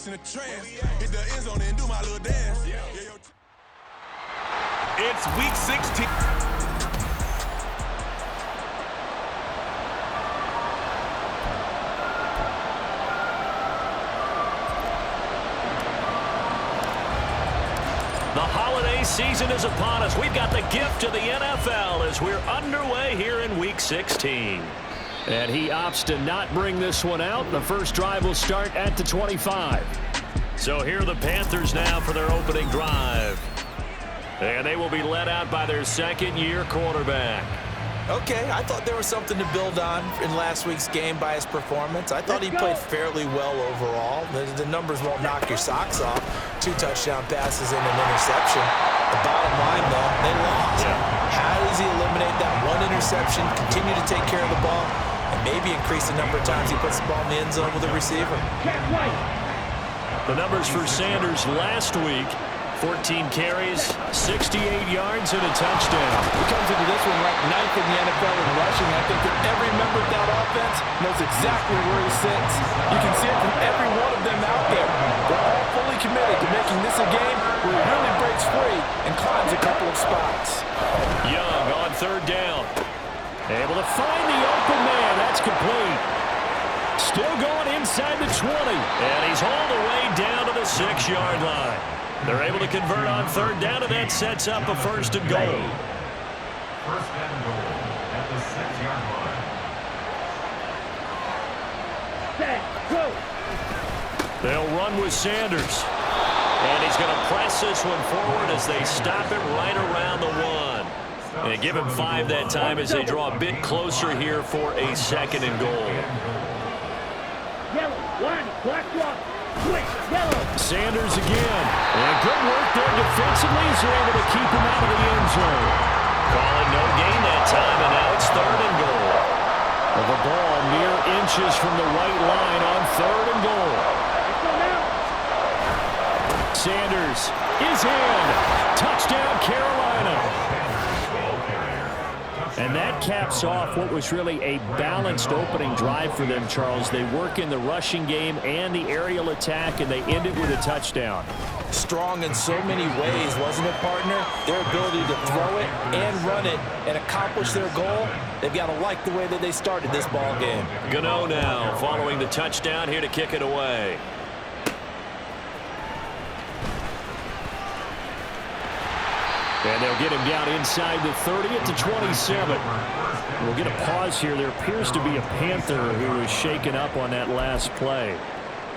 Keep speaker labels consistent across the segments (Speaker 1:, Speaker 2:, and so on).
Speaker 1: lost in a trance. Hit the end zone and do my little dance.
Speaker 2: It's week 16.
Speaker 3: The holiday season is upon us. We've got the gift of the NFL as we're underway here in Week 16. And he opts to not bring this one out. The first drive will start at the 25. So here are the Panthers now for their opening drive. And they will be led out by their second-year quarterback.
Speaker 4: Okay, I thought there was something to build on in last week's game by his performance. I thought he played fairly well overall. The numbers won't knock your socks off. 2 touchdown passes and an interception. The bottom line, though, they lost. How does he eliminate that one interception, continue to take care of the ball, and maybe increase the number of times he puts the ball in the end zone with a receiver?
Speaker 3: The numbers for Sanders last week: 14 carries, 68 yards, and a touchdown.
Speaker 5: He comes into this one ranked 9th in the NFL in rushing. I think that every member of that offense knows exactly where he sits. You can see it from every one of them out there. They're all fully committed to making this a game where he really breaks free and climbs a couple of spots.
Speaker 3: Young on third down. Able to find the open man. That's complete. Still going inside the 20. And he's hauled away down to the 6-yard line. They're able to convert on third down, and that sets up a first and goal.
Speaker 6: First and goal at the 6-yard line.
Speaker 7: Set, go.
Speaker 3: They'll run with Sanders. And he's going to press this one forward as they stop it right around the 1. And give him 5 that time as they draw a bit closer here for a second and goal.
Speaker 7: Yellow, line, black block. Switch, yellow.
Speaker 3: Sanders again. And good work there defensively as they're able to keep him out of the end zone. Call it no gain that time, and now it's third and goal. Well, the ball mere inches from the white line on third and goal. Sanders is in. Touchdown, Carolina. And that caps off what was really a balanced opening drive for them, Charles. They work in the rushing game and the aerial attack, and they end it with a touchdown.
Speaker 4: Strong in so many ways, wasn't it, partner? Their ability to throw it and run it and accomplish their goal, they've got to like the way that they started this ball game.
Speaker 3: Gano now following the touchdown here to kick it away. And they'll get him down inside the 30 at the 27. We'll get a pause here. There appears to be a Panther who is shaken up on that last play.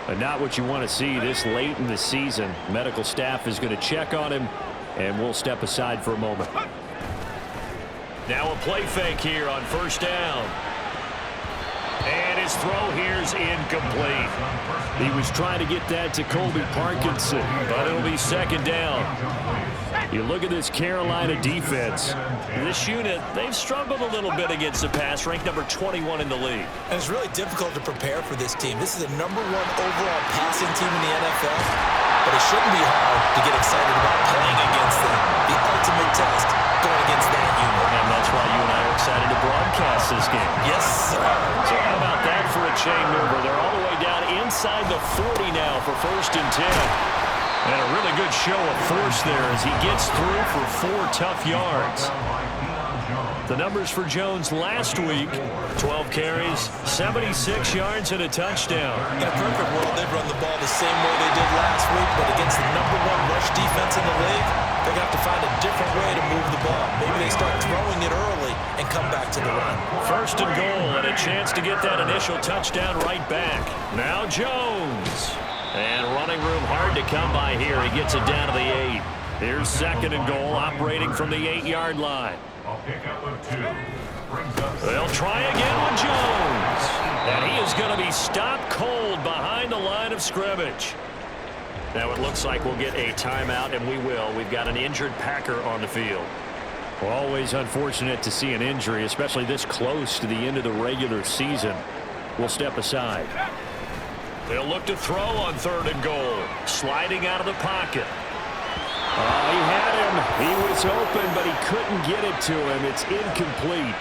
Speaker 3: But not what you want to see this late in the season. Medical staff is going to check on him, and we'll step aside for a moment. Now a play fake here on first down. And his throw here is incomplete. He was trying to get that to Colby Parkinson, but it'll be second down. You look at this Carolina defense. This unit, they've struggled a little bit against the pass, ranked number 21 in the league.
Speaker 4: And it's really difficult to prepare for this team. This is the #1 overall passing team in the NFL, but it shouldn't be hard to get excited about playing against them. The ultimate test going against that unit.
Speaker 3: And that's why you and I are excited to broadcast this game.
Speaker 4: Yes, sir.
Speaker 3: So how about that for a chain mover? They're all the way down inside the 40 now for first and 10. And a really good show of force there as he gets through for 4 tough yards. The numbers for Jones last week: 12 carries, 76 yards, and a touchdown.
Speaker 4: In a perfect world, they'd run the ball the same way they did last week, but against the #1 rush defense in the league, they're going to have to find a different way to move the ball. Maybe they start throwing it early and come back to the run.
Speaker 3: First and goal, and a chance to get that initial touchdown right back. Now Jones. And running room hard to come by here. He gets it down to the 8. Here's second and goal, operating from the 8-yard line. They'll try again with Jones. And he is going to be stopped cold behind the line of scrimmage. Now it looks like we'll get a timeout, and we will. We've got an injured Packer on the field. Well, always unfortunate to see an injury, especially this close to the end of the regular season. We'll step aside. They'll look to throw on third and goal. Sliding out of the pocket. He had him. He was open, but he couldn't get it to him. It's incomplete.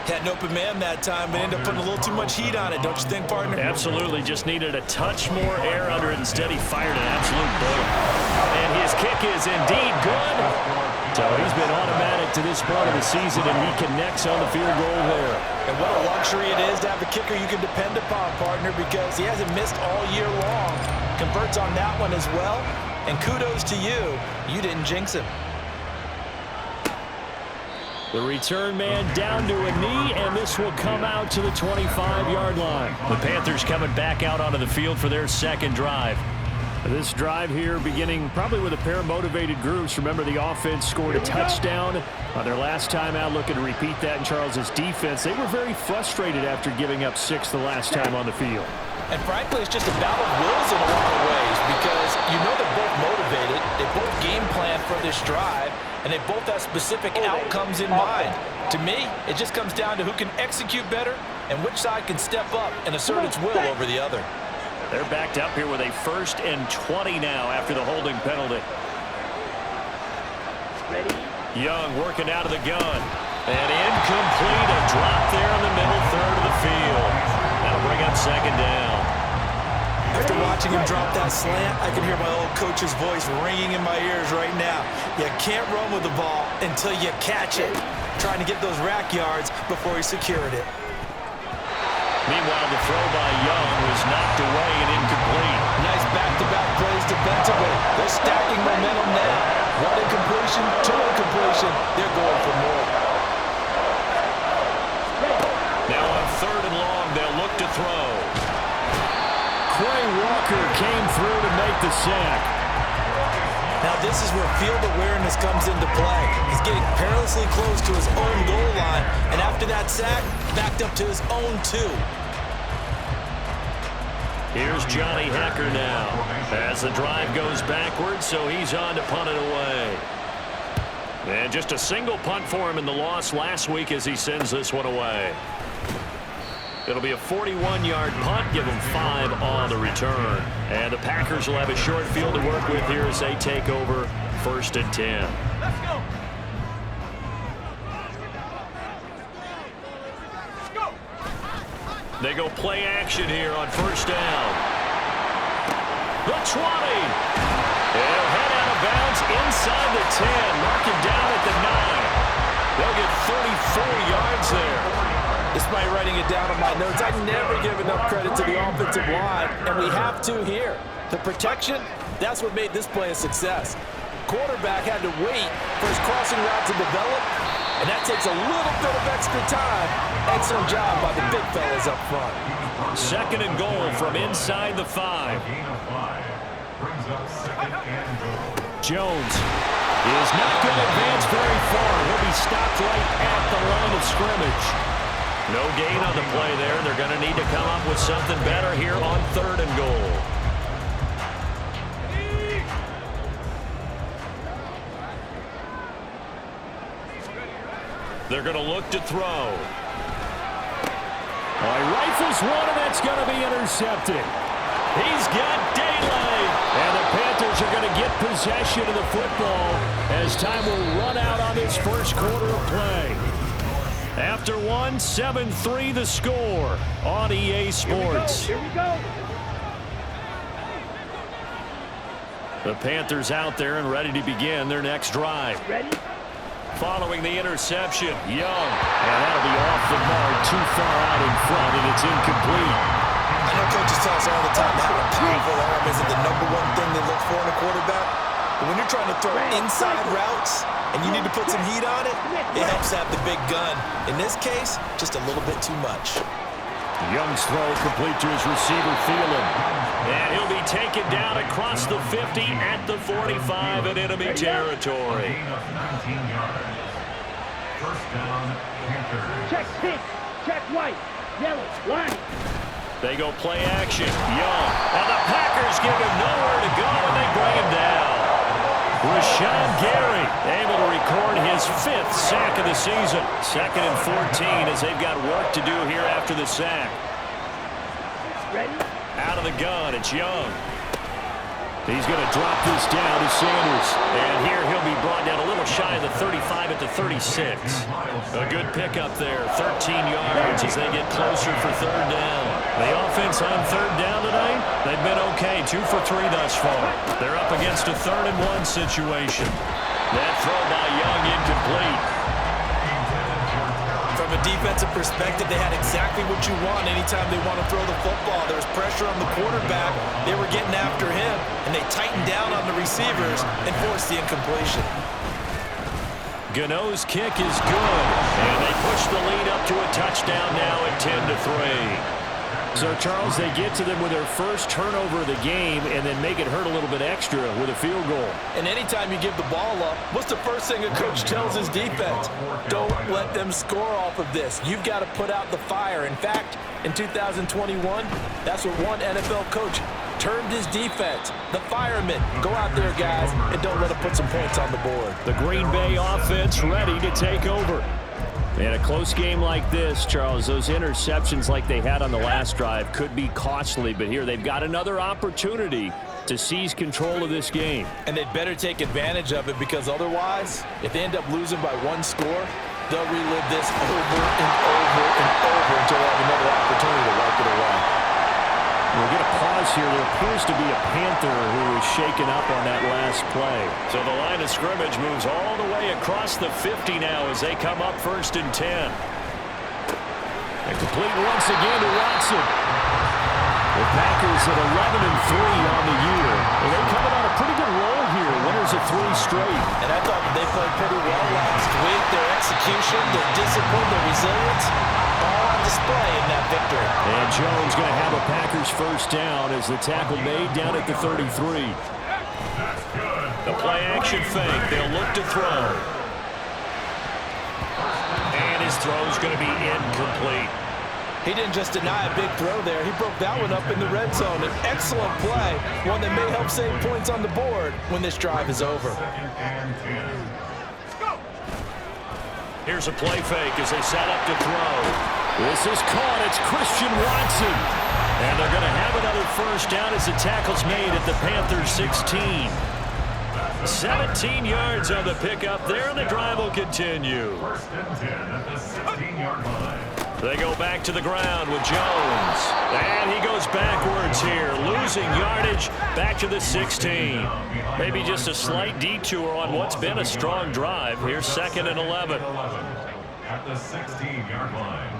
Speaker 4: Had an open man that time, but ended up putting a little too much heat on it, don't you think, partner?
Speaker 3: Absolutely. Just needed a touch more air under it. Instead, he fired an absolute bullet. And his kick is indeed good. So he's been automatic to this part of the season, and he connects on the field goal there.
Speaker 4: And what a luxury it is to have a kicker you can depend upon, partner, because he hasn't missed all year long. Converts on that one as well. And kudos to you. You didn't jinx him.
Speaker 3: The return man down to a knee, and this will come out to the 25-yard line. The Panthers coming back out onto the field for their second drive. This drive here beginning probably with a pair of motivated groups. Remember, the offense scored a touchdown on their last time out. Looking to repeat that in Charles's defense. They were very frustrated after giving up 6 the last time on the field.
Speaker 4: And frankly, it's just a battle of wills in a lot of ways because you know they're both motivated. They both game plan for this drive, and they both have specific outcomes in mind. To me, it just comes down to who can execute better and which side can step up and assert its will over the other.
Speaker 3: They're backed up here with a 1st and 20 now after the holding penalty. Young working out of the gun. And incomplete. A drop there in the middle third of the field. That'll bring up 2nd down.
Speaker 4: After watching him drop that slant, I can hear my old coach's voice ringing in my ears right now. You can't run with the ball until you catch it. Trying to get those rack yards before he secured it.
Speaker 3: Meanwhile, the throw by Young was knocked away and incomplete.
Speaker 4: Nice back-to-back plays defensively. They're stacking momentum now. 1 incompletion, 2 incompletion. They're going for more.
Speaker 3: Now on 3rd and long, they'll look to throw. Quay Walker came through to make the sack.
Speaker 4: Now this is where field awareness comes into play. He's getting perilously close to his own goal line, and after that sack, backed up to his own 2.
Speaker 3: Here's Johnny Hecker now as the drive goes backwards, so he's on to punt it away. And just a single punt for him in the loss last week as he sends this one away. It'll be a 41-yard punt, give them 5 on the return. And the Packers will have a short field to work with here as they take over 1st and 10.
Speaker 7: Let's go.
Speaker 3: They go play action here on 1st down. The 20. They'll head out of bounds inside the 10. Mark him down at the 9. They'll get 34 yards there.
Speaker 4: Despite writing it down on my notes, I never give enough credit to the offensive line, and we have to here. The protection, that's what made this play a success. Quarterback had to wait for his crossing route to develop, and that takes a little bit of extra time. Excellent job by the big fellas up front.
Speaker 3: 2nd and goal from inside the 5. Jones is not going to advance very far. He'll be stopped right at the line of scrimmage. No gain on the play there. They're going to need to come up with something better here on 3rd and goal. They're going to look to throw. He rifles one, and that's going to be intercepted. He's got daylight. And the Panthers are going to get possession of the football as time will run out on this 1st quarter of play. After 1, 7-3 the score on EA Sports.
Speaker 7: Here we go.
Speaker 3: The Panthers out there and ready to begin their next drive.
Speaker 7: Ready?
Speaker 3: Following the interception, Young. And that'll be off the mark, too far out in front, and it's incomplete.
Speaker 4: I know coaches tell us all the time that having a powerful arm isn't the #1 thing they look for in a quarterback. But when you're trying to throw inside routes and you need to put some heat on it, it helps have the big gun. In this case, just a little bit too much.
Speaker 3: Young's throw complete to his receiver, Thielen. And he'll be taken down across the 50 at the 45 in enemy territory.
Speaker 6: 1st down, Panthers.
Speaker 7: Check pink. Check white. Yellow. Line.
Speaker 3: They go play action. Young. And the Packers give him nowhere to go, and they bring him down. Rashawn Gary able to record his 5th sack of the season. 2nd and 14 as they've got work to do here after the sack.
Speaker 7: Ready?
Speaker 3: Out of the gun, it's Young. He's going to drop this down to Sanders. And here he'll be brought down a little shy of the 35 at the 36. A good pickup there, 13 yards as they get closer for third down. The offense on third down tonight, they've been okay, 2 for 3 thus far. They're up against a 3rd and 1 situation. That throw by Young incomplete.
Speaker 4: From a defensive perspective, they had exactly what you want anytime they want to throw the football. There was pressure on the quarterback. They were getting after him, and they tightened down on the receivers and forced the incompletion.
Speaker 3: Gano's kick is good, and they push the lead up to a touchdown now at 10-3. So, Charles, they get to them with their first turnover of the game and then make it hurt a little bit extra with a field goal.
Speaker 5: And anytime you give the ball up, what's the first thing a coach tells his defense? Don't let them score off of this. You've got to put out the fire. In fact, in 2021, that's what one NFL coach termed his defense. The firemen. Go out there, guys, and don't let them put some points on the board.
Speaker 3: The Green Bay offense ready to take over. In a close game like this, Charles, those interceptions like they had on the last drive could be costly, but here they've got another opportunity to seize control of this game.
Speaker 5: And they'd better take advantage of it, because otherwise, if they end up losing by 1 score, they'll relive this over and over and over until they have another opportunity to wipe it away.
Speaker 3: We'll get a pause here. There appears to be a Panther who was shaken up on that last play. So the line of scrimmage moves all the way across the 50 now as they come up 1st and 10. And complete once again to Watson. The Packers at 11-3 on the year. And they're coming on a pretty good roll here. Winners of 3 straight.
Speaker 4: And I thought they played pretty well last week. Their execution, their discipline, their resilience, all on display in that victory.
Speaker 3: And Jones going to have a Packers first down as the tackle made down at the 33. The play action fake. They'll look to throw. And his throw's going to be incomplete.
Speaker 5: He didn't just deny a big throw there. He broke that one up in the red zone. An excellent play, one that may help save points on the board when this drive is over.
Speaker 3: Here's a play fake as they set up to throw. This is caught. It's Christian Watson. And they're going to have another first down as the tackle's made at the Panthers 16. 17 yards on the pickup there, and the drive will continue.
Speaker 6: 1st and 10 at the 16-yard line.
Speaker 3: They go back to the ground with Jones. And he goes backwards here, losing yardage back to the 16. Maybe just a slight detour on what's been a strong drive. Here's 2nd and 11.
Speaker 6: At the 16-yard line.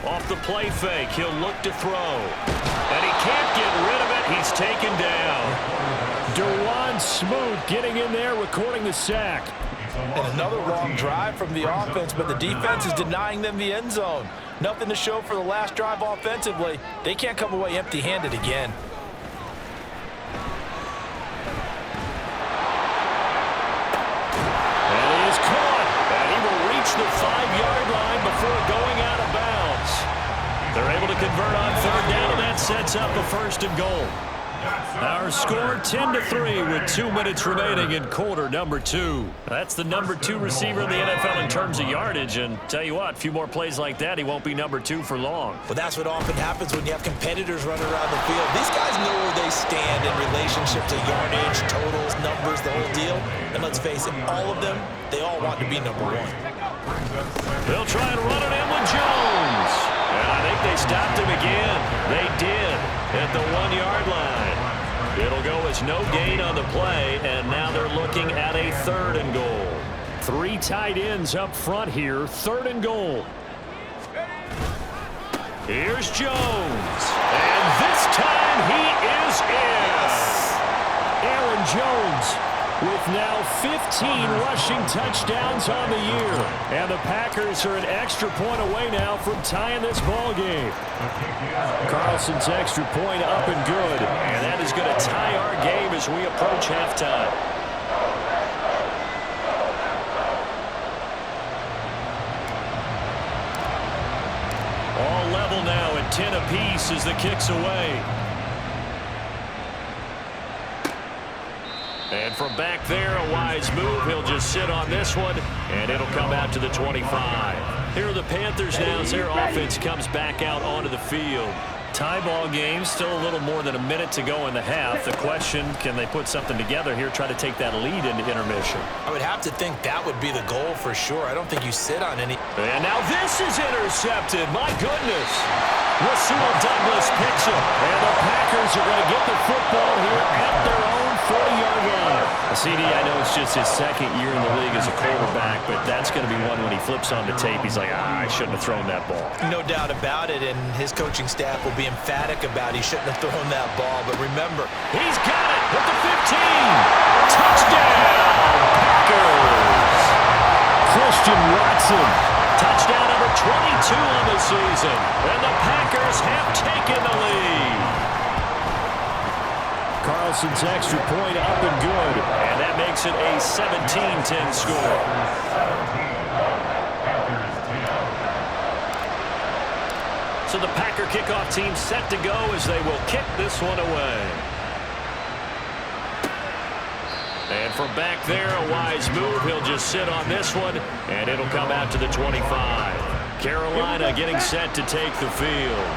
Speaker 3: Off the play fake, he'll look to throw. And he can't get rid of it. He's taken down. Dewan Smoot getting in there, recording the sack.
Speaker 5: And another long drive from the offense, but the defense is denying them the end zone. Nothing to show for the last drive offensively. They can't come away empty-handed again.
Speaker 3: And he is caught. And he will reach the 5-yard line before going out of bounds. They're able to convert on third down, and that sets up a 1st and goal. Our score 10-3 with 2 minutes remaining in quarter number 2. That's the number 2 receiver in the NFL in terms of yardage, and tell you what, a few more plays like that, he won't be number 2 for long.
Speaker 4: Well, that's what often happens when you have competitors running around the field. These guys know where they stand in relationship to yardage, totals, numbers, the whole deal. And let's face it, all of them, they all want to be number 1.
Speaker 3: They'll try and run it in with Jones. And I think they stopped him again. They did at the 1-yard line. It'll go as no gain on the play, and now they're looking at a 3rd and goal. 3 tight ends up front here, 3rd and goal. Here's Jones, and this time he is in. Aaron Jones with now 15 rushing touchdowns on the year. And the Packers are an extra point away now from tying this ball game. Carlson's extra point up and good. And that is going to tie our game as we approach halftime. All level now at 10 apiece as the kick's away. And from back there, a wise move. He'll just sit on this one, and it'll come out to the 25. Here are the Panthers now as their offense comes back out onto the field. Tie ball game, still a little more than a minute to go in the half. The question, can they put something together here, try to take that lead into intermission?
Speaker 4: I would have to think that would be the goal for sure. I don't think you sit on any.
Speaker 3: And now this is intercepted. My goodness. Rasul Douglas picks it. And the Packers are going to get the football here at their own 40-yard line. CD, I know it's just his second year in the league as a quarterback, but that's going to be one when he flips on the tape. He's like, I shouldn't have thrown that ball.
Speaker 4: No doubt about it, and his coaching staff will be emphatic about he shouldn't have thrown that ball. But remember,
Speaker 3: he's got it at the 15. Touchdown, Packers. Christian Watson. Touchdown number 22 on the season. And the Packers have taken the lead. Carlson's extra point up and good. And that makes it a 17-10 score. So the Packer kickoff team set to go as they will kick this one away. And from back there, a wise move. He'll just sit on this one, and it'll come out to the 25. Carolina getting set to take the field.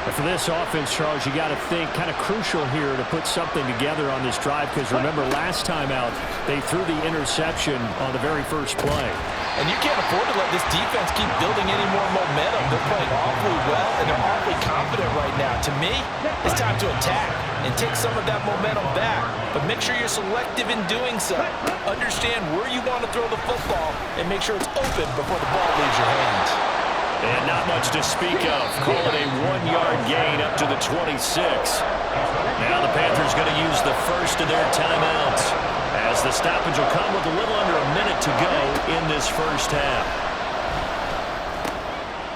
Speaker 3: And for this offense, Charles, you got to think kind of crucial here to put something together on this drive, because remember last time out, they threw the interception on the very first play.
Speaker 5: And you can't afford to let this defense keep building any more momentum. They're playing awfully well, and they're awfully confident right now. To me, it's time to attack and take some of that momentum back. But make sure you're selective in doing so. Understand where you want to throw the football and make sure it's open before the ball leaves your hands.
Speaker 3: And not much to speak of. Call it a 1-yard gain up to the 26. Now the Panthers going to use the first of their timeouts, as the stoppage will come with a little under a minute to go in this first half.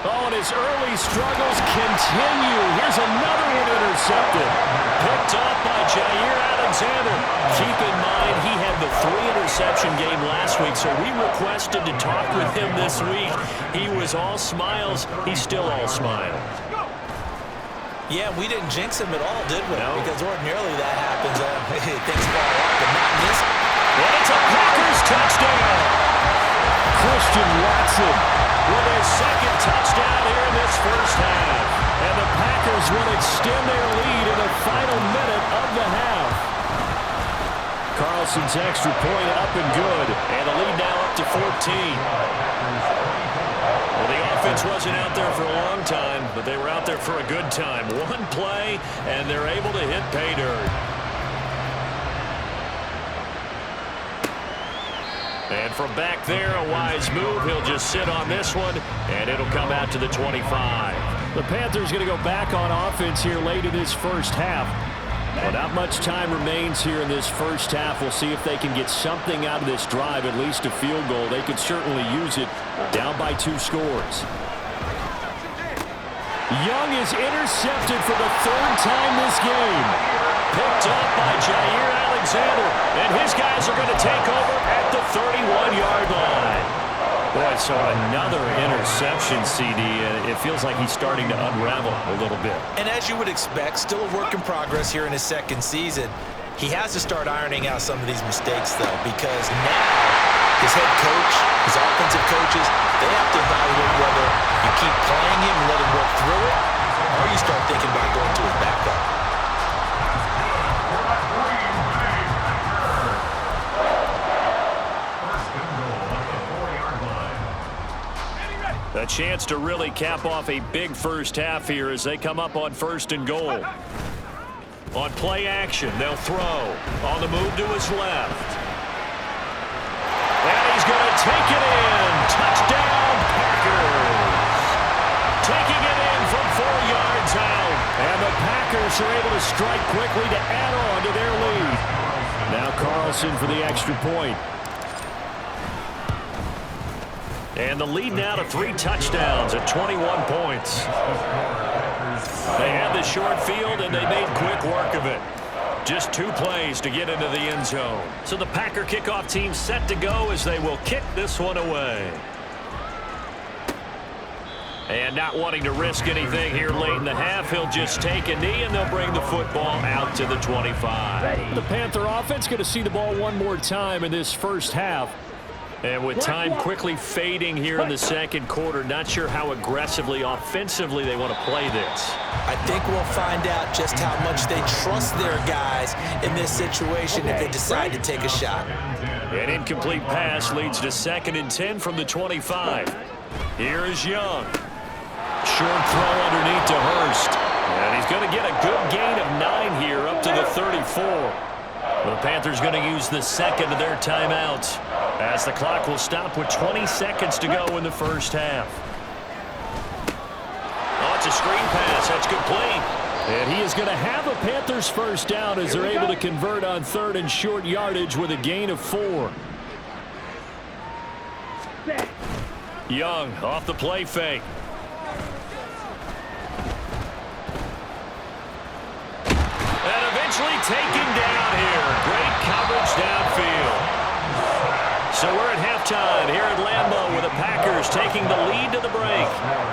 Speaker 3: Oh, and his early struggles continue. Here's another one intercepted. Picked off by Jair Alexander. Keep in mind, he had the 3-interception game last week, so we requested to talk with him this week. He was all smiles. He's still all smiles.
Speaker 4: yeah, we didn't jinx him at all, did we?
Speaker 3: No.
Speaker 4: Because ordinarily that happens. Things fall off, but not in this.
Speaker 3: And it's a Packers touchdown. Christian Watson with his second touchdown here in this first half. And the Packers will extend their lead in the final minute of the half. Carlson's extra point up and good. And the lead now up to 14. Well, the offense wasn't out there for a long time, but they were out there for a good time. One play, and they're able to hit pay dirt. And from back there, a wise move. He'll just sit on this one, and it'll come out to the 25. The Panthers going to go back on offense here late in this first half. Well, not much time remains here in this first half. We'll see if they can get something out of this drive, at least a field goal. They could certainly use it, down by 2 scores. Young is intercepted for the 3rd time this game. Picked up by Jair Alexander, and his guys are going to take over at the 31-yard line. Boy, so another interception, CD. It feels like he's starting to unravel a little bit.
Speaker 4: And as you would expect, still a work in progress here in his second season. He has to start ironing out some of these mistakes, though, because now his head coach, his offensive coaches, they have to evaluate whether you keep playing him and let him work through it, or you start thinking about going to his backup.
Speaker 3: A chance to really cap off a big first half here as they come up on 1st and goal. On play action, they'll throw. On the move to his left. And he's going to take it in. Touchdown, Packers. Taking it in from 4 yards out. And the Packers are able to strike quickly to add on to their lead. Now Carlson for the extra point. And the lead now to 3 touchdowns at 21 points. They had the short field, and they made quick work of it. Just 2 plays to get into the end zone. So the Packer kickoff team set to go as they will kick this one away. And not wanting to risk anything here late in the half, he'll just take a knee, and they'll bring the football out to the 25. The Panther offense going to see the ball one more time in this first half. And with time quickly fading here in the second quarter, not sure how aggressively, offensively they want to play this.
Speaker 4: I think we'll find out just how much they trust their guys in this situation if they decide to take a shot.
Speaker 3: An incomplete pass leads to 2nd and 10 from the 25. Here is Young. Short throw underneath to Hurst. And he's going to get a good gain of 9 here up to the 34. Well, the Panthers going to use the second of their timeouts, as the clock will stop with 20 seconds to go in the first half. Oh, it's a screen pass. That's complete. And he is going to have a Panthers first down as they're able to convert on 3rd and short yardage with a gain of 4. Young off the play fake. And eventually taken down here. Great coverage downfield. So we're at halftime here at Lambeau with the Packers taking the lead to the break.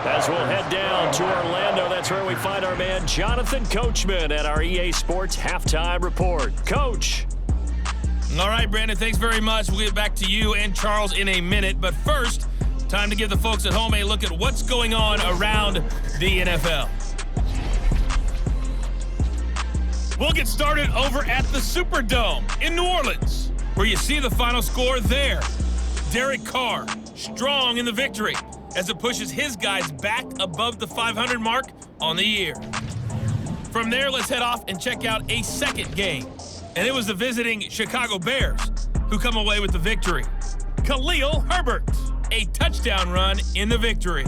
Speaker 3: As we'll head down to Orlando, that's where we find our man Jonathan Coachman at our EA Sports Halftime Report. Coach.
Speaker 8: All right, Brandon, thanks very much. We'll get back to you and Charles in a minute. But first, time to give the folks at home a look at what's going on around the NFL. We'll get started over at the Superdome in New Orleans, where you see the final score there. Derek Carr, strong in the victory as it pushes his guys back above the 500 mark on the year. From there, let's head off and check out a second game. And it was the visiting Chicago Bears who come away with the victory. Khalil Herbert, a touchdown run in the victory.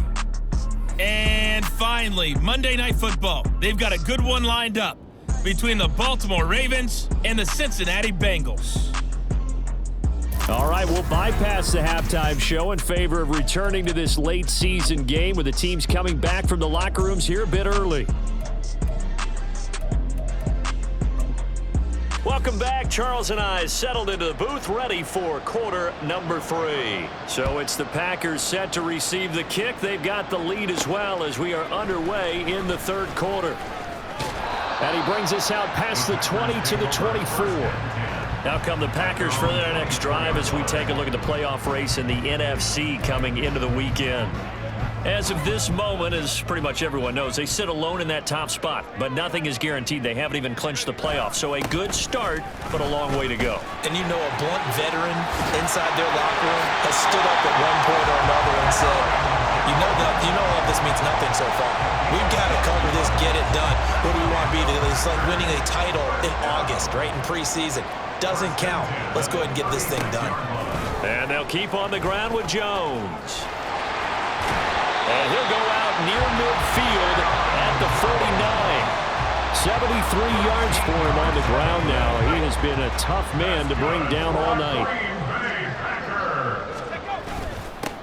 Speaker 8: And finally, Monday Night Football. They've got a good one lined up between the Baltimore Ravens and the Cincinnati Bengals.
Speaker 3: All right, we'll bypass the halftime show in favor of returning to this late season game with the teams coming back from the locker rooms here a bit early. Welcome back. Charles and I settled into the booth ready for quarter number 3. So it's the Packers set to receive the kick. They've got the lead as well as we are underway in the third quarter. And he brings us out past the 20 to the 24. Now come the Packers for their next drive as we take a look at the playoff race in the NFC coming into the weekend. As of this moment, as pretty much everyone knows, they sit alone in that top spot, but nothing is guaranteed. They haven't even clinched the playoffs, so a good start, but a long way to go.
Speaker 4: And you know, a blunt veteran inside their locker room has stood up at one point or another and said, you know all this means nothing so far. We've got to cover this, get it done. What do we want to be? It's like winning a title in August, right, in preseason. Doesn't count. Let's go ahead and get this thing done.
Speaker 3: And they'll keep on the ground with Jones. And he'll go out near midfield at the 49. 73 yards for him on the ground now. He has been a tough man to bring down all night.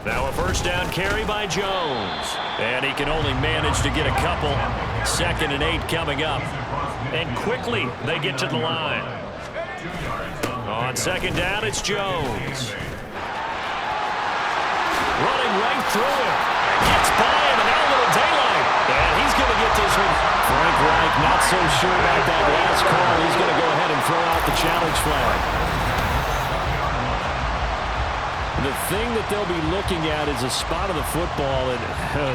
Speaker 3: Now a first down carry by Jones. And he can only manage to get a couple. 2nd and 8 coming up. And quickly they get to the line. On 2nd down, it's Jones. Running right through him. Gets by him, and now a little daylight. And he's going to get this one. Frank Reich not so sure about that last call. He's going to go ahead and throw out the challenge flag. The thing that they'll be looking at is a spot of the football, and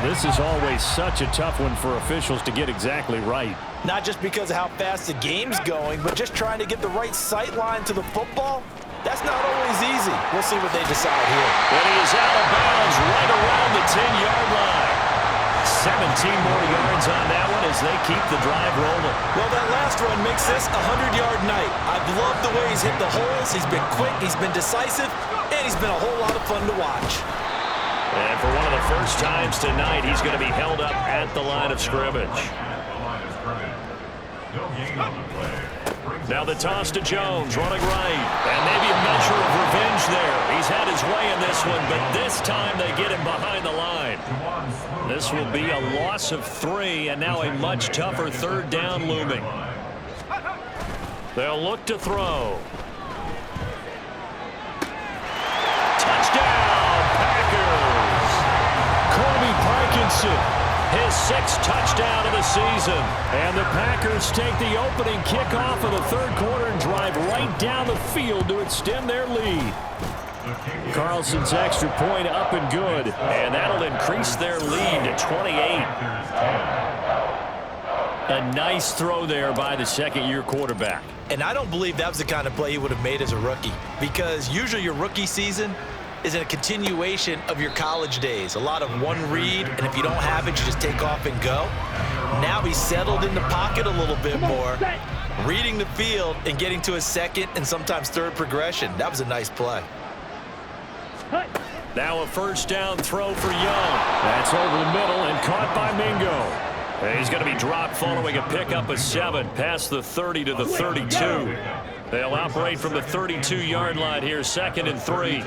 Speaker 3: this is always such a tough one for officials to get exactly right.
Speaker 4: Not just because of how fast the game's going, but just trying to get the right sight line to the football. That's not always easy. We'll see what they decide here.
Speaker 3: And he is out of bounds right around the 10-yard line. 17 more yards on that one as they keep the drive rolling.
Speaker 4: Well, that last run makes this a 100-yard night. I've loved the way he's hit the holes. He's been quick, he's been decisive, and he's been a whole lot of fun to watch.
Speaker 3: And for one of the first times tonight, he's going to be held up at the line of scrimmage. Now the toss to Jones, running right. And maybe a measure of revenge there. He's had his way in this one, but this time they get him behind the line. This will be a loss of 3, and now a much tougher 3rd down looming. They'll look to throw. Touchdown, Packers! Kobe Parkinson. His 6th touchdown of the season. And the Packers take the opening kickoff of the third quarter and drive right down the field to extend their lead. Carlson's extra point up and good, and that'll increase their lead to 28. A nice throw there by the second-year quarterback.
Speaker 4: And I don't believe that was the kind of play he would have made as a rookie, because usually your rookie season is a continuation of your college days. A lot of one read, and if you don't have it, you just take off and go. Now he's settled in the pocket a little bit more, reading the field and getting to his second and sometimes third progression. That was a nice play.
Speaker 3: Now a first down throw for Young. That's over the middle and caught by Mingo. He's going to be dropped following a pickup of 7 past the 30 to the 32. They'll operate from the 32-yard line here, 2nd and 3.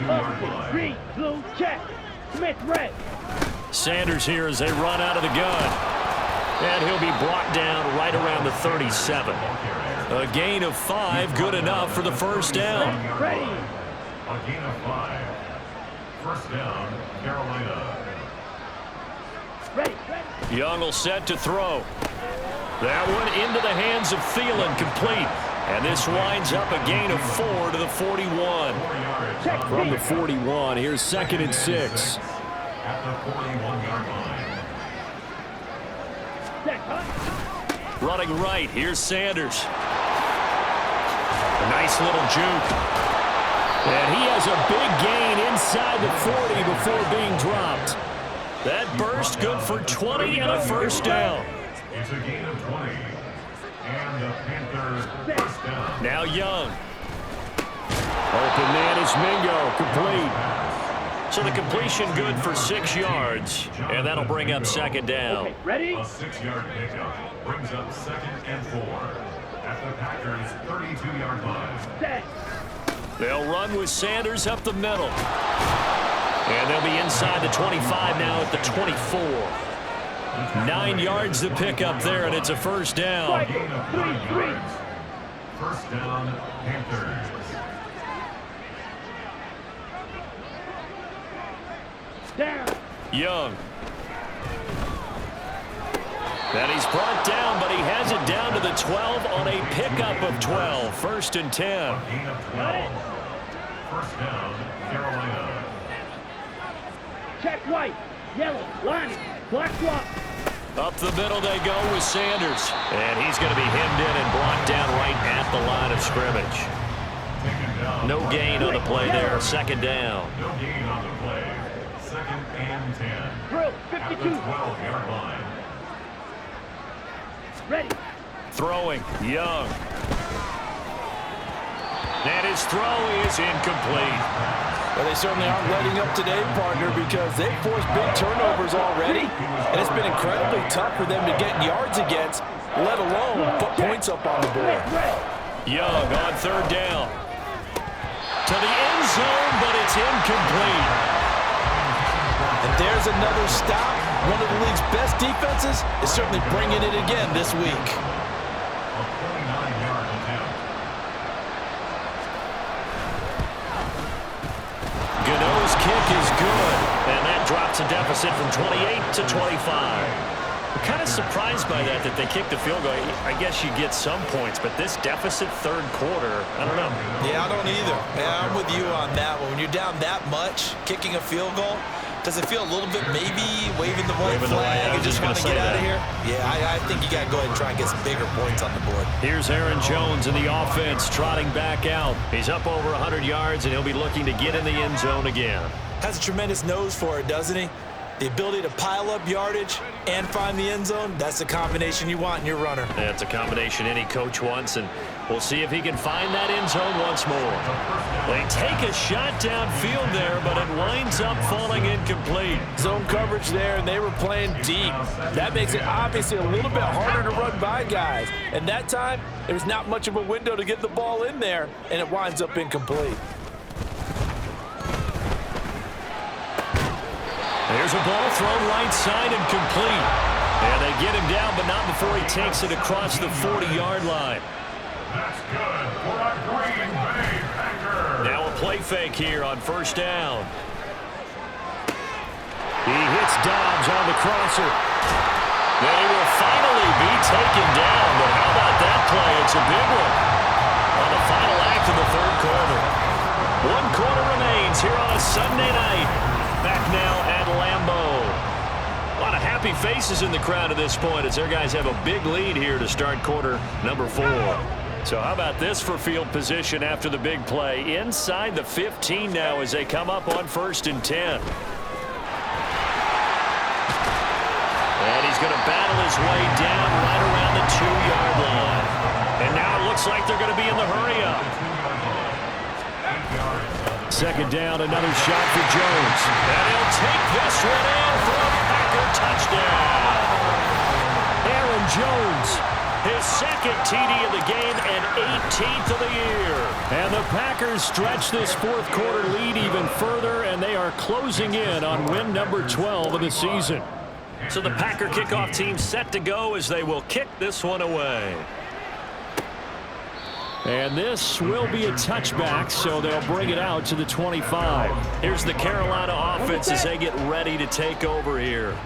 Speaker 7: Green, blue, check. Smith, red.
Speaker 3: Sanders here as they run out of the gun. And he'll be brought down right around the 37. A gain of 5, good enough for the first down.
Speaker 7: Ready.
Speaker 6: A gain of 5. First down, Carolina.
Speaker 7: Ready.
Speaker 3: Young will set to throw. That one into the hands of Thielen, complete. And this winds up a gain of 4 to the 41. From the 41, here's 2nd and 6.
Speaker 6: At the 41-yard line.
Speaker 3: Running right, here's Sanders. A nice little juke. And he has a big gain inside the 40 before being dropped. That burst good for 20 and a first down.
Speaker 6: It's a gain of 20. And the Panthers first down.
Speaker 3: Now Young. Open man is Mingo, complete. So the completion good for 6 yards, and that'll bring up 2nd down.
Speaker 7: Ready?
Speaker 6: A 6-yard pickup brings up 2nd and 4 at the Packers' 32-yard line.
Speaker 7: Set.
Speaker 3: They'll run with Sanders up the middle. And they'll be inside the 25 now at the 24. 9 yards to pick up there, and it's a first down.
Speaker 6: Gain of 9 yards. First down, Panthers.
Speaker 7: Down.
Speaker 3: Young. And he's brought down, but he has it down to the 12 on a pickup of 12. 1st and 10.
Speaker 6: Gain of 12. First down, Carolina.
Speaker 7: Check white. Yellow. Line. Black swap.
Speaker 3: Up the middle they go with Sanders. And he's going to be hemmed in and brought down right at the line of scrimmage. No gain on the play there. 2nd down.
Speaker 6: No gain on the play. 2nd and 10.
Speaker 7: Drill.
Speaker 6: At the
Speaker 7: 52.
Speaker 6: 12-yard line.
Speaker 7: Ready.
Speaker 3: Throwing. Young. And his throw is incomplete.
Speaker 5: Well, they certainly aren't letting up today, partner, because they've forced big turnovers already, and it's been incredibly tough for them to get yards against, let alone put points up on the board.
Speaker 3: Young on 3rd down. To the end zone, but it's incomplete.
Speaker 5: And there's another stop. One of the league's best defenses is certainly bringing it again this week.
Speaker 6: A 49-yard attempt.
Speaker 3: Gano's kick is good, and that drops a deficit from 28 to 25. I'm kind of surprised by that they kicked the field goal. I guess you get some points, but this deficit 3rd quarter, I don't know.
Speaker 4: Yeah, I don't either. Yeah, I'm with you on that one. When you're down that much, kicking a field goal, does it feel a little bit maybe waving the white flag and just want to get out of here? Yeah, I think you got to go ahead and try and get some bigger points on the board.
Speaker 3: Here's Aaron Jones in the offense trotting back out. He's up over 100 yards, and he'll be looking to get in the end zone again.
Speaker 4: Has a tremendous nose for it, doesn't he? The ability to pile up yardage and find the end zone, that's the combination you want in your runner.
Speaker 3: That's a combination any coach wants, and we'll see if he can find that end zone once more. They take a shot downfield there, but it winds up falling incomplete.
Speaker 5: Zone coverage there, and they were playing deep. That makes it obviously a little bit harder to run by guys. And that time, there was not much of a window to get the ball in there, and it winds up incomplete.
Speaker 3: There's a ball thrown right side and complete. And they get him down, but not before he takes it across the 40-yard line.
Speaker 6: That's good for a Green Bay Packer.
Speaker 3: Now a play fake here on 1st down. He hits Dobbs on the crosser. Then he will finally be taken down, but how about that play? It's a big one on the final act of the 3rd quarter. 1 quarter remains Jones here on a Sunday night. Back now at Lambeau. A lot of happy faces in the crowd at this point as their guys have a big lead here to start quarter number 4. So how about this for field position after the big play? Inside the 15 now as they come up on 1st and 10. And he's going to battle his way down right around the 2-yard line. And now it looks like they're going to be in the hurry-up. 2nd down, another shot for Jones. And he'll take this one in for a Packer touchdown. Aaron Jones, his 2nd TD of the game and 18th of the year. And the Packers stretch this 4th quarter lead even further, and they are closing in on win number 12 of the season. So the Packer kickoff team set to go as they will kick this one away. And this will be a touchback, so they'll bring it out to the 25. Here's the Carolina offense as they get ready to take over here.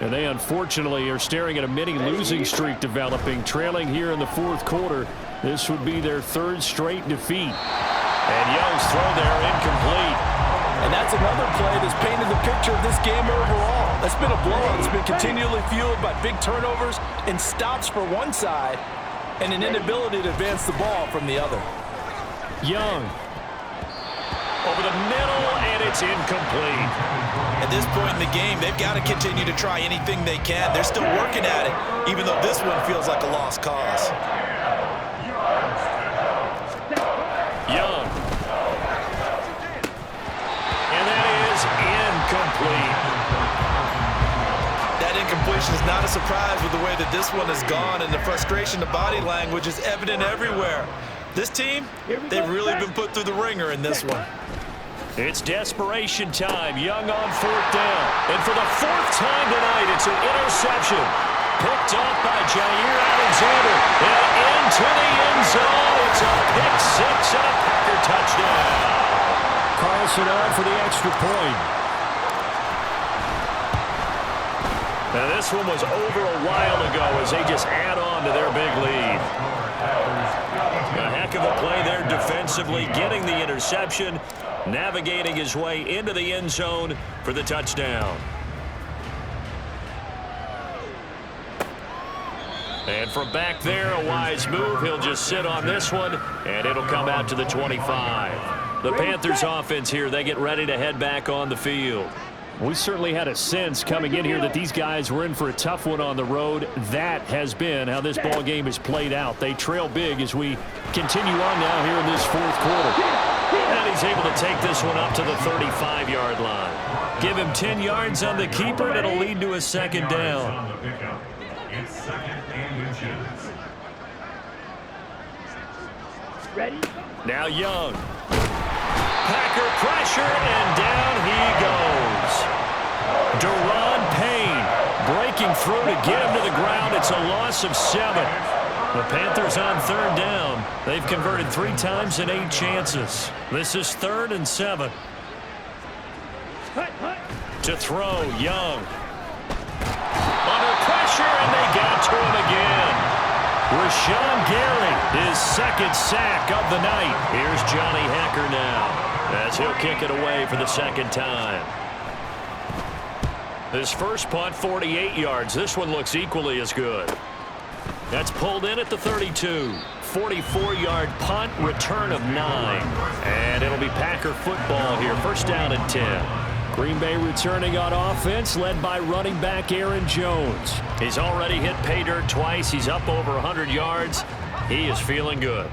Speaker 3: And they unfortunately are staring at a mini losing streak developing, trailing here in the 4th quarter. This would be their 3rd straight defeat. And Young's throw there incomplete.
Speaker 5: And that's another play that's painted the picture of this game overall. That's been a blowout. It's been continually fueled by big turnovers and stops for one side and an inability to advance the ball from the other.
Speaker 3: Young. Over the middle, and it's incomplete.
Speaker 4: At this point in the game, they've got to continue to try anything they can. They're still working at it, even though this one feels like a lost cause.
Speaker 3: Young. And that is incomplete.
Speaker 4: That incompletion is not a surprise with the way that this one has gone, and the frustration, the body language is evident everywhere. This team, they've really been put through the ringer in this one.
Speaker 3: It's desperation time. Young on 4th down. And for the 4th time tonight, it's an interception. Picked off by Jair Alexander. And into the end zone. It's a pick 6 and a Packer touchdown. Carlson on for the extra point. Now this one was over a while ago as they just add on to their big lead. A heck of a play there defensively, getting the interception, navigating his way into the end zone for the touchdown. And from back there, a wise move. He'll just sit on this one, and it'll come out to the 25. The Panthers offense here, they get ready to head back on the field. We certainly had a sense coming in here that these guys were in for a tough one on the road. That has been how this ball game has played out. They trail big as we continue on now here in this 4th quarter. And he's able to take this one up to the 35-yard line. Give him 10 yards on the keeper, and it'll lead to a 2nd down.
Speaker 6: It's 2nd and inches.
Speaker 7: Ready?
Speaker 3: Now Young. Packer pressure, and down he goes. Deron Payne breaking through to get him to the ground. It's a loss of 7. The Panthers on 3rd down. They've converted 3 times in 8 chances. This is 3rd and 7. To throw, Young. Under pressure, and they got to him again. Rashawn Gary, his 2nd sack of the night. Here's Johnny Hacker now as he'll kick it away for the 2nd time. His first punt, 48 yards. This one looks equally as good. That's pulled in at the 32. 44-yard punt, return of 9. And it'll be Packer football here. 1st down and 10. Green Bay returning on offense, led by running back Aaron Jones. He's already hit pay dirt twice. He's up over 100 yards. He is feeling good.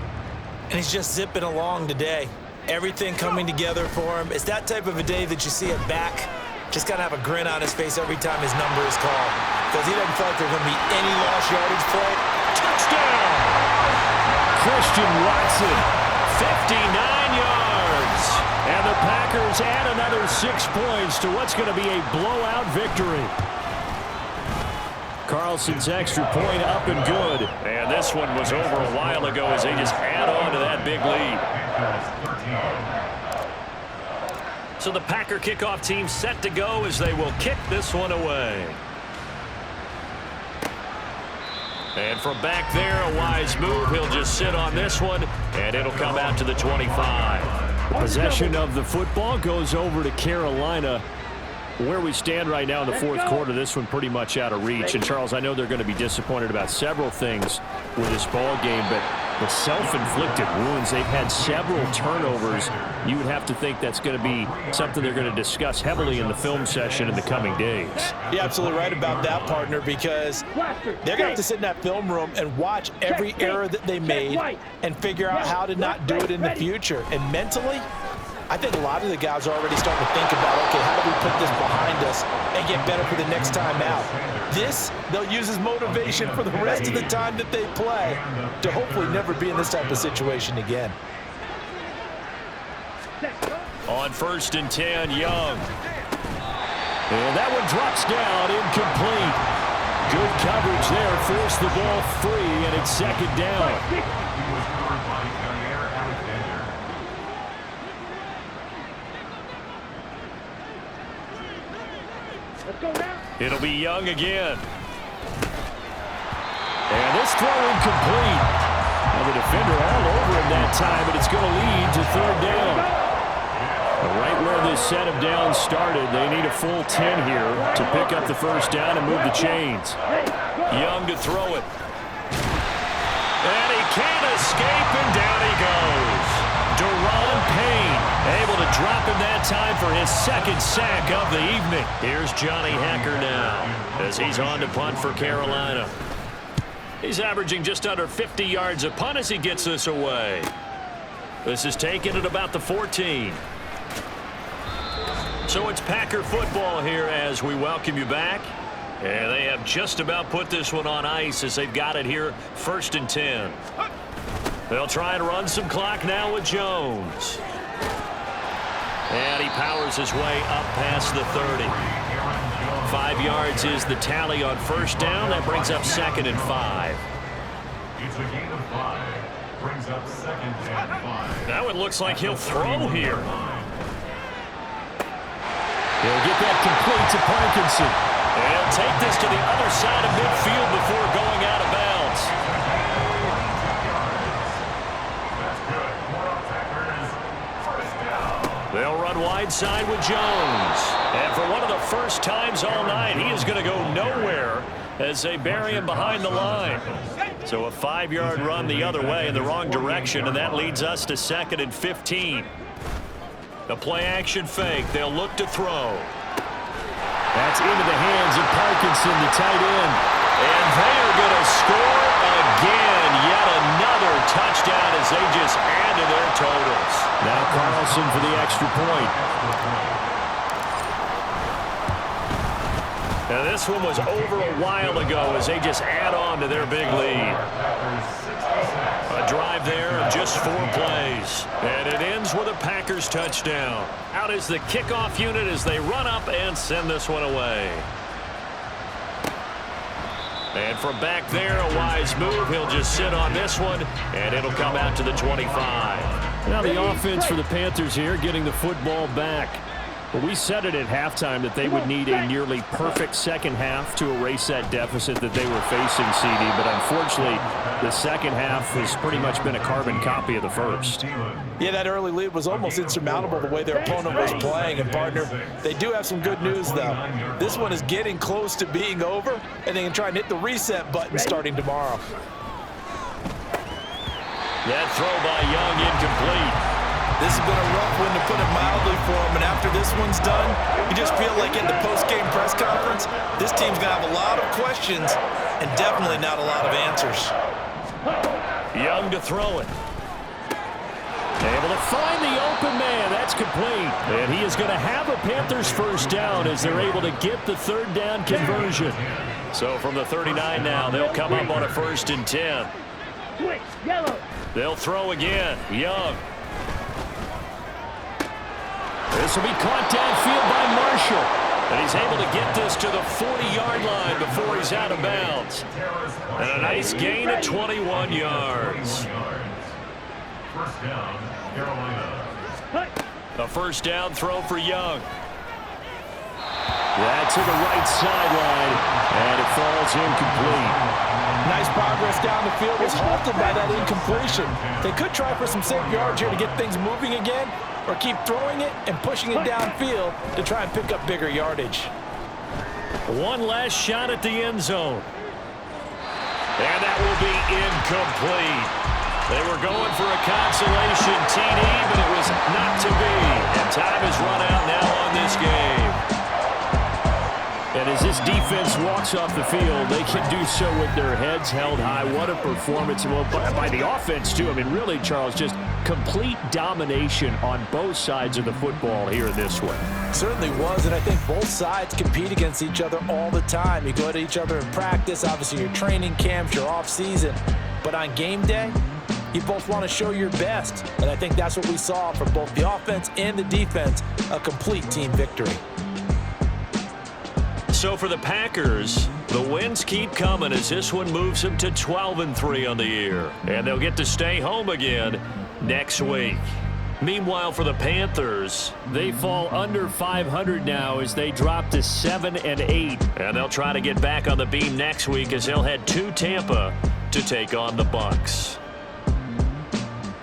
Speaker 4: And he's just zipping along today. Everything coming together for him. It's that type of a day that you see it back. Just got to have a grin on his face every time his number is called. Because he doesn't feel like there's going to be any lost yardage play.
Speaker 3: Touchdown! Christian Watson, 59 yards. And the Packers add another 6 points to what's going to be a blowout victory. Carlson's extra point up and good. And this one was over a while ago as they just add on to that big lead. So the Packer kickoff team set to go as they will kick this one away. And from back there, a wise move. He'll just sit on this one, and it'll come out to the 25. Possession of the football goes over to Carolina. Where we stand right now in the fourth quarter, this one pretty much out of reach. And, Charles, I know they're going to be disappointed about several things with this ball game, but the self-inflicted wounds, they've had several turnovers. You would have to think that's going to be something they're going to discuss heavily in the film session in the coming days.
Speaker 4: You're absolutely right about that, partner, because they're going to have to sit in that film room and watch every error that they made and figure out how to not do it in the future. And mentally, I think a lot of the guys are already starting to think about, okay, how do we put this behind us and get better for the next time out? This, they'll use as motivation for the rest of the time that they play to hopefully never be in this type of situation again.
Speaker 3: On 1st and 10, Young. And that one drops down, incomplete. Good coverage there, forced the ball free, and it's 2nd down. It'll be Young again. And this throw incomplete. Now the defender all over him that time, but it's going to lead to 3rd down. Right where this set of downs started, they need a full 10 here to pick up the 1st down and move the chains. Young to throw it. And he can't escape, and down he goes. Deron Payne able to drop him that time for his 2nd sack of the evening. Here's Johnny Hecker now as he's on to punt for Carolina. He's averaging just under 50 yards a punt as he gets this away. This is taken at about the 14. So it's Packer football here as we welcome you back. And they have just about put this one on ice as they've got it here 1st and 10. They'll try and run some clock now with Jones. And he powers his way up past the 30. 5 yards is the tally on 1st down. That brings up 2nd and 5.
Speaker 6: It's a gain of 5. Brings up 2nd and 5.
Speaker 3: That one looks like he'll throw here. He'll get that complete to Parkinson. And he'll take this to the other side of midfield before going out of bounds. They'll run wide side with Jones. And for one of the first times all night, he is going to go nowhere as they bury him behind the line. So a 5-yard run the other way in the wrong direction, and that leads us to 2nd and 15. The play-action fake. They'll look to throw. That's into the hands of Parkinson, the tight end. And they are going to score again. Yet another touchdown as they just add to their totals. Now Carlson for the extra point. Now this one was over a while ago as they just add on to their big lead. A drive there of just 4 plays. And it ends with a Packers touchdown. Out is the kickoff unit as they run up and send this one away. And from back there, a wise move. He'll just sit on this one, and it'll come out to the 25. Now the offense for the Panthers here getting the football back. Well, we said it at halftime that they would need a nearly perfect second half to erase that deficit that they were facing, CD. But unfortunately, the second half has pretty much been a carbon copy of the first.
Speaker 4: Yeah, that early lead was almost insurmountable the way their opponent was playing. And, partner, they do have some good news, though. This one is getting close to being over, and they can try and hit the reset button starting tomorrow.
Speaker 3: That throw by Young incomplete.
Speaker 4: This has been a rough one, to put it mildly, for him. And after this one's done, you just feel like in the post-game press conference, this team's going to have a lot of questions and definitely not a lot of answers.
Speaker 3: Young to throw it. Able to find the open man. That's complete. And he is going to have a Panthers 1st down as they're able to get the 3rd down conversion. So from the 39 now, they'll come up on a 1st and 10. They'll throw again. Young. This will be caught downfield by Marshall. And he's able to get this to the 40-yard line before he's out of bounds. And a nice gain of 21 yards.
Speaker 6: 1st down, Carolina.
Speaker 3: A 1st down throw for Young. That's to the right sideline, and it falls incomplete.
Speaker 5: Nice progress down the field was halted by that incompletion. They could try for some safe yards here to get things moving again, or keep throwing it and pushing it downfield to try and pick up bigger yardage.
Speaker 3: One last shot at the end zone. And that will be incomplete. They were going for a consolation TD, but it was not to be. And time has run out now on this game. And as this defense walks off the field, they can do so with their heads held high. What a performance by the offense, too. I mean, really, Charles, just complete domination on both sides of the football here in this one.
Speaker 4: Certainly was, and I think both sides compete against each other all the time. You go to each other in practice, obviously your training camps, your off-season. But on game day, you both want to show your best. And I think that's what we saw from both the offense and the defense, a complete team victory.
Speaker 3: So for the Packers, the wins keep coming as this one moves them to 12-3 on the year. And they'll get to stay home again next week. Meanwhile, for the Panthers, they fall under 500 now as they drop to 7-8. And they'll try to get back on the beam next week as they'll head to Tampa to take on the Bucs.